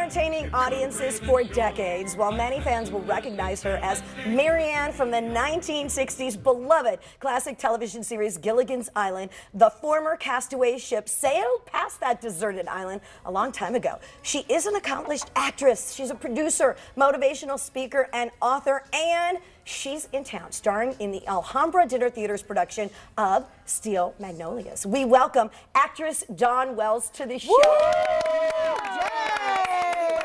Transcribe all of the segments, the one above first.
entertaining audiences for decades, while many fans will recognize her as Marianne from the 1960s beloved classic television series Gilligan's Island. The former castaway ship sailed past that deserted island a long time ago. She is an accomplished actress. She's a producer, motivational speaker, and author, and she's in town, starring in the Alhambra Dinner Theater's production of Steel Magnolias. We welcome actress Dawn Wells to the show.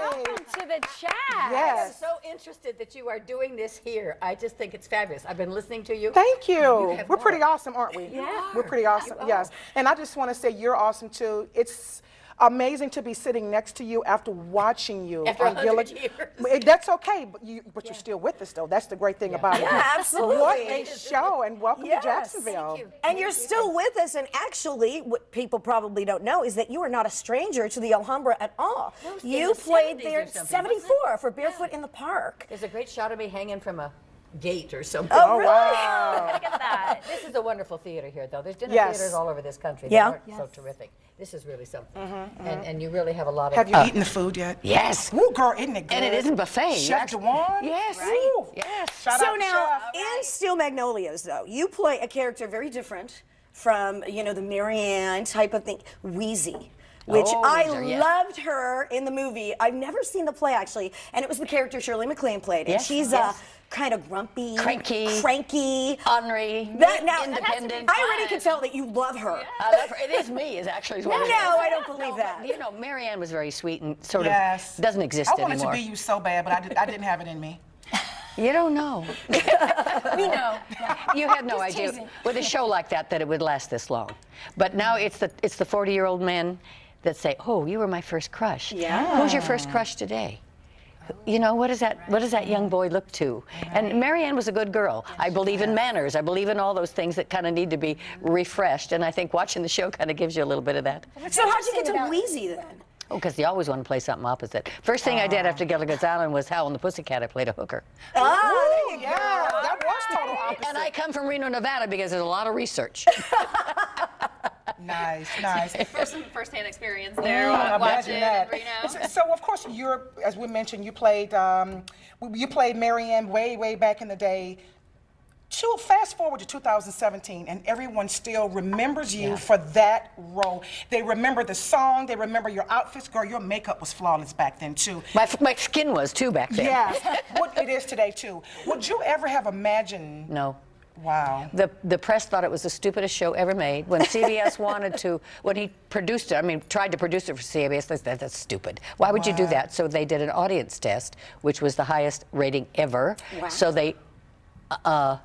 Welcome to the chat. Yes. I'm so interested that you are doing this here. I just think it's fabulous. I've been listening to you. Thank you. have We're pretty awesome, aren't we? Yeah. We're pretty awesome, yes. And I just want to say you're awesome too. It's amazing to be sitting next to you after watching you. After 100 years. That's okay, but you're still with us though. That's the great thing about it. Yeah, absolutely. What a show, and welcome to Jacksonville. Thank you. And you're still with us, and actually, what people probably don't know is that you are not a stranger to the Alhambra at all. No, in You the played 70s there or something, 74 for Barefoot in the Park. There's a great shot of me hanging from a gate or something. Oh, Oh, wow. Look at that. This is a wonderful theater here, though. There's dinner Yes. theaters all over this country. Yeah. They are so terrific. This is really something. And you really have a lot of... Have you eaten the food yet? Yes. Ooh, girl, isn't it good? And it isn't buffet. Chef Dewan? Yes. Ooh. Yes. Shout So out to now, Chef. in Steel Magnolias, though, you play a character very different from, the Marianne type of thing, Wheezy. Which Oh, I Weezer, yes. loved her in the movie. I've never seen the play, actually, and it was the character Shirley MacLaine played. And Yes, she's yes. kind of grumpy, Cranky. Ornery, independent. I already can tell that you love her. I love her. It is me, is actually what it is. No, I don't believe that. You know, Marianne was very sweet and sort Yes. of doesn't exist I wanted anymore. to be you so bad, but I didn't have it in me. You don't know. We know. You had no Just idea teasing. with a show like that it would last this long. But now it's the 40-year-old men that say, "Oh, you were my first crush." Yeah. Who's your first crush today? You know, what does that young boy look to? And Marianne was a good girl. I believe in manners. I believe in all those things that kind of need to be refreshed. And I think watching the show kind of gives you a little bit of that. So how'd you get to Wheezy then? Oh, because you always want to play something opposite. First thing I did after Gilligan's Island was Howl and the Pussycat. I played a hooker. Ah, there you go. Yeah, that was total opposite. And I come from Reno, Nevada because there's a lot of research. Nice, nice. First-hand experience there, Imagine watching that. in Reno. So of course you're, as we mentioned, you played Marianne way back in the day. Fast forward to 2017, and everyone still remembers you for that role. They remember the song. They remember your outfits. Girl, your makeup was flawless back then too. My skin was too back then. Yes, what it is today too. Would you ever have imagined? No. Wow. The press thought it was the stupidest show ever made. When CBS when he produced it, tried to produce it for CBS, they said, that's stupid. Why would you do that? So they did an audience test, which was the highest rating ever. Wow. So they, what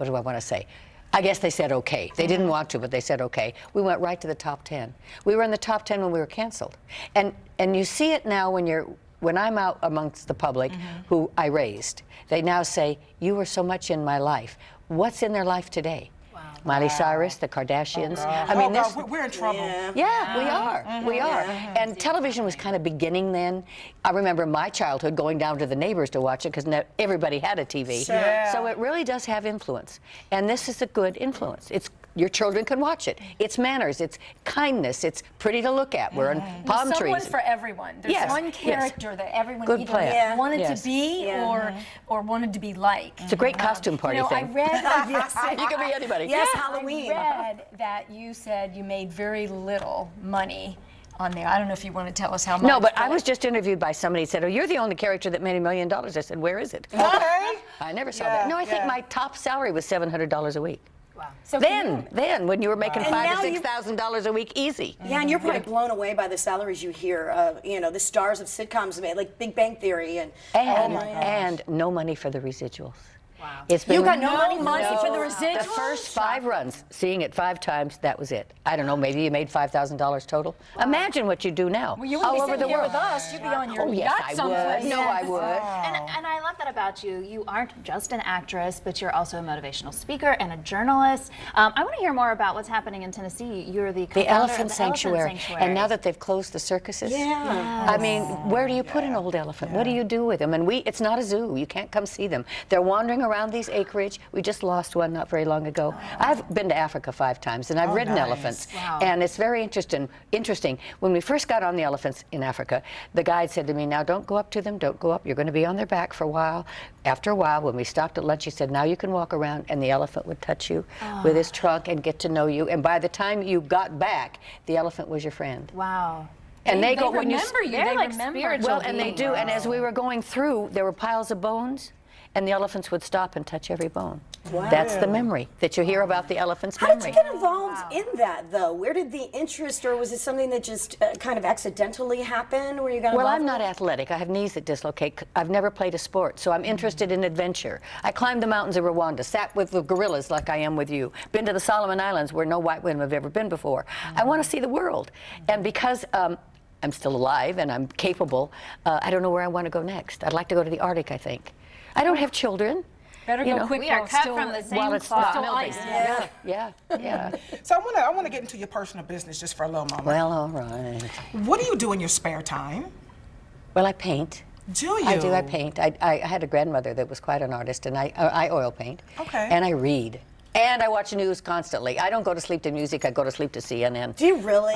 do I want to say? I guess they said okay. They didn't want to, but they said okay. We went right to the top 10. We were in the top 10 when we were canceled. And you see it now when I'm out amongst the public who I raised. They now say, you were so much in my life. What's in their life today? Wow. Miley Cyrus, the Kardashians. We're in trouble. Yeah, we are. We are. And television was kind of beginning then. I remember my childhood going down to the neighbors to watch it because everybody had a TV. Sure. Yeah. So it really does have influence. And this is a good influence. Your children can watch it. It's manners, it's kindness, it's pretty to look at. We're in palm trees. Someone for everyone. There's Yes, one yes. character that everyone Good either plan. wanted Yes. to be or wanted to be like. It's a great costume party I thing. read You can be anybody. Yes, Halloween. I read that you said you made very little money on there. I don't know if you want to tell us how much. No, but I was just interviewed by somebody who said, oh, you're the only character that made $1 million. I said, where is it? Okay. I never saw that. No, I think my top salary was $700 a week. Wow. So Then, when you were making And now $5,000 to $6,000 a week, easy. Yeah, and you're probably blown away by the salaries you hear. The stars of sitcoms made, like Big Bang Theory, And no money for the residuals. Wow. It's been You got no money for the residuals? The first 5 runs, seeing it 5 times, that was it. I don't know, maybe you made $5,000 total. Imagine what you do now. Well, you all wouldn't be over the sitting here world. with us. You'd be on your Oh, yes, yacht I someplace. would. No, I would. And I love that about you. You aren't just an actress, but you're also a motivational speaker and a journalist. I want to hear more about what's happening in Tennessee. You're the co-founder The Elephant of the Sanctuary. Elephant Sanctuary. And now that they've closed the circuses, Yeah. I mean, where do you put an old elephant? What do you do with them? And it's not a zoo. You can't come see them. They're wandering around these acreage. We just lost one not very long ago. I've been to Africa 5 times, and I've ridden nice. elephants. Wow. And it's very interesting. When we first got on the elephants in Africa, the guide said to me, now don't go up to them, don't go up. You're going to be on their back for a while. After a while, when we stopped at lunch, he said, now you can walk around, and the elephant would touch you with his trunk and get to know you. And by the time you got back, the elephant was your friend. Wow. And they go, when you remember you. They're They like remember. spiritual well, and they do. And as we were going through, there were piles of bones, and the elephants would stop and touch every bone. Wow. That's the memory that you hear about the elephant's How did memory. you get involved in that, though? Where did the interest, or was it something that just kind of accidentally happened where you got Well, involved? I'm not athletic. I have knees that dislocate. I've never played a sport, so I'm interested in adventure. I climbed the mountains of Rwanda, sat with the gorillas like I am with you, been to the Solomon Islands where no white women have ever been before. I want to see the world. And because I'm still alive and I'm capable, I don't know where I want to go next. I'd like to go to the Arctic, I think. I don't have children. Better You go know, quick. We are while cut still- from the same While it's cloth. still melting. melting. Yeah. So I want to get into your personal business just for a little moment. Well, all right. What do you do in your spare time? Well, I paint. Do you? I do. I paint. I had a grandmother that was quite an artist, and I oil paint. Okay. And I read. And I watch news constantly. I don't go to sleep to music. I go to sleep to CNN. Do you really?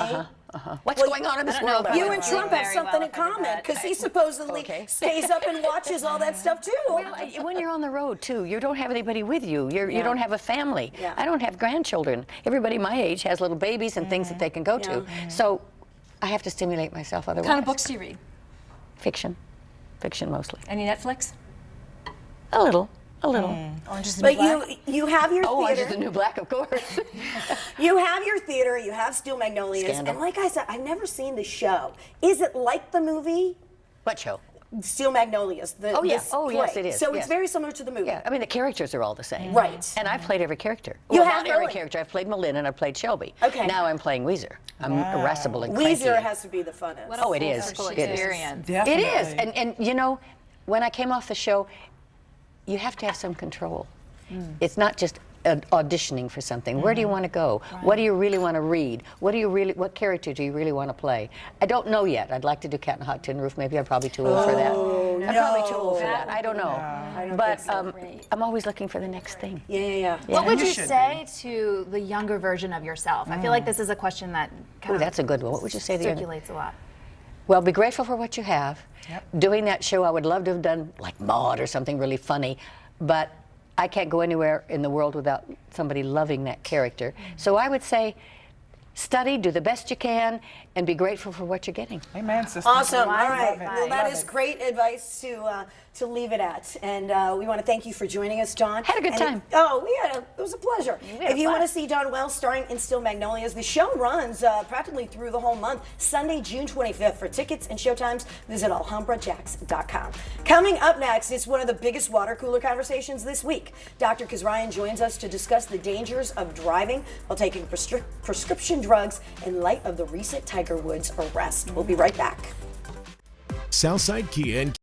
What's Well, going on in this I don't know world? if I You would and sleep Trump have very something well in if I did common, that. because he supposedly Okay. stays up and watches all that stuff, too. Well, when you're on the road too, you don't have anybody with you. You don't have a family. Yeah. I don't have grandchildren. Everybody my age has little babies and things that they can go to. So I have to stimulate myself otherwise. What kind of books do you read? Fiction. Fiction mostly. Any Netflix? A little. Orange is the But New Black? you have your Oh, Orange is theater. the New Black, of course. You have your theater. You have Steel Magnolias. Scandal. And like I said, I've never seen the show. Is it like the movie What show? Steel Magnolias? Oh, yeah. this Oh, yes, play? it is. So it's Yes. very similar to the movie. Yeah, I mean, the characters are all the same. Right. And I've played every character. You Well, have not every really? character. I've played Malin and I've played Shelby. Okay. Now I'm playing Weezer. I'm irascible and cranky. Weezer has to be the funnest. What a Oh, it full is. circle It is. experience. It is. And you know, when I came off the show, you have to have some control. It's not just auditioning for something. Where do you want to go? What do you really want to read? What character do you really want to play? I don't know yet. I'd like to do Cat in a Hot Tin Roof. Maybe I'm probably too old for that. I'm probably too old for that. I don't know. I don't But think so. I'm always looking for the next thing. Yeah. What would You you should say to the younger version of yourself? I feel like this is a question that kind Ooh, of that's a good one. What would you say to the circulates a lot. Well, be grateful for what you have. Yep. Doing that show, I would love to have done like Maude or something really funny, but I can't go anywhere in the world without somebody loving that character. So I would say, study, do the best you can, and be grateful for what you're getting. Amen, sister. Awesome. All Wise right. advice. Well, that Love is it. great advice to leave it at. And we want to thank you for joining us, Dawn. Had a good And time. it was a pleasure. had If you fun. want to see Dawn Wells starring in Steel Magnolias, the show runs practically through the whole month, Sunday, June 25th. For tickets and showtimes, visit alhambrajacks.com. Coming up next is one of the biggest water cooler conversations this week. Dr. Kazryan joins us to discuss the dangers of driving while taking prescription drugs in light of the recent Tiger Woods arrest. We'll be right back. Southside Kia and